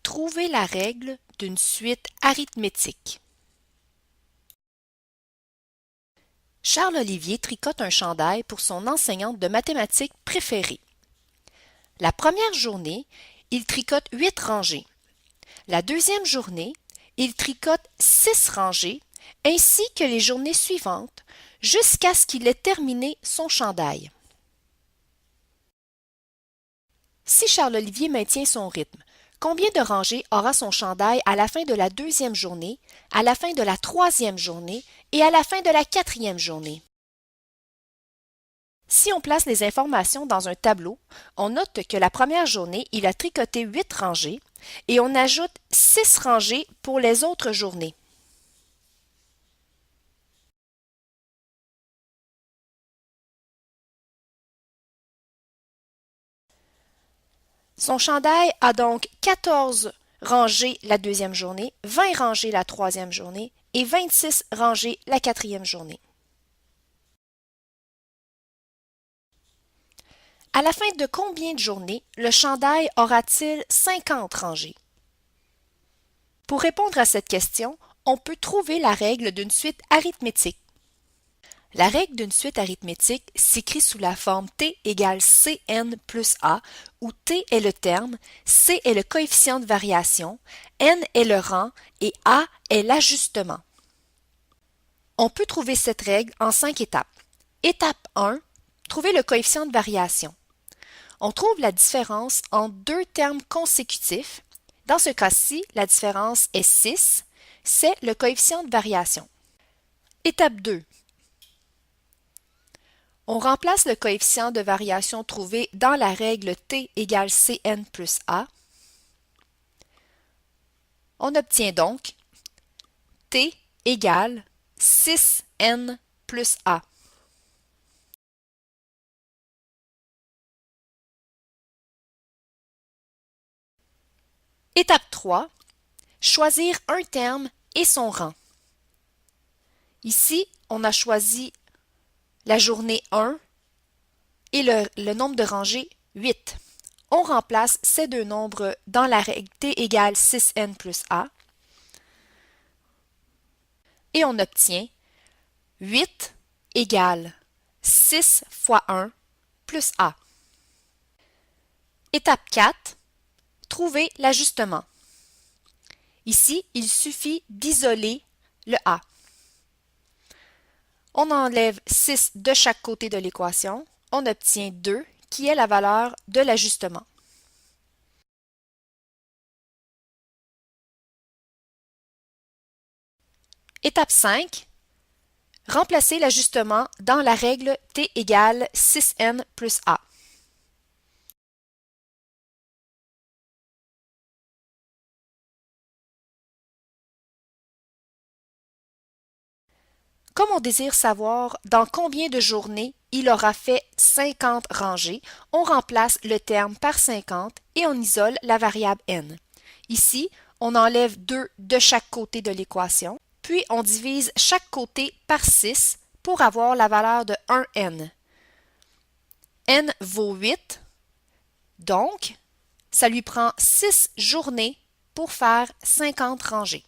Trouvez la règle d'une suite arithmétique. Charles-Olivier tricote un chandail pour son enseignante de mathématiques préférée. La première journée, il tricote 8 rangées. La deuxième journée, il tricote 6 rangées, ainsi que les journées suivantes, jusqu'à ce qu'il ait terminé son chandail. Si Charles-Olivier maintient son rythme, combien de rangées aura son chandail à la fin de la deuxième journée, à la fin de la troisième journée et à la fin de la quatrième journée? Si on place les informations dans un tableau, on note que la première journée, il a tricoté 8 rangées et on ajoute 6 rangées pour les autres journées. Son chandail a donc 14 rangées la deuxième journée, 20 rangées la troisième journée et 26 rangées la quatrième journée. À la fin de combien de journées le chandail aura-t-il 50 rangées? Pour répondre à cette question, on peut trouver la règle d'une suite arithmétique. La règle d'une suite arithmétique s'écrit sous la forme t égale cn plus a, où t est le terme, c est le coefficient de variation, n est le rang et a est l'ajustement. On peut trouver cette règle en 5 étapes. Étape 1, trouver le coefficient de variation. On trouve la différence entre deux termes consécutifs. Dans ce cas-ci, la différence est 6, c'est le coefficient de variation. Étape 2. On remplace le coefficient de variation trouvé dans la règle t égale cn plus a. On obtient donc t égale 6n plus a. Étape 3. Choisir un terme et son rang. Ici, on a choisi la journée 1 et le nombre de rangées 8. On remplace ces deux nombres dans la règle t égale 6n plus a et on obtient 8 égale 6 fois 1 plus a. Étape 4. Trouver l'ajustement. Ici, il suffit d'isoler le a. On enlève 6 de chaque côté de l'équation. On obtient 2, qui est la valeur de l'ajustement. Étape 5. Remplacer l'ajustement dans la règle t égale 6n plus a. Comme on désire savoir dans combien de journées il aura fait 50 rangées, on remplace le terme par 50 et on isole la variable n. Ici, on enlève 2 de chaque côté de l'équation, puis on divise chaque côté par 6 pour avoir la valeur de 1n. n vaut 8, donc ça lui prend 6 journées pour faire 50 rangées.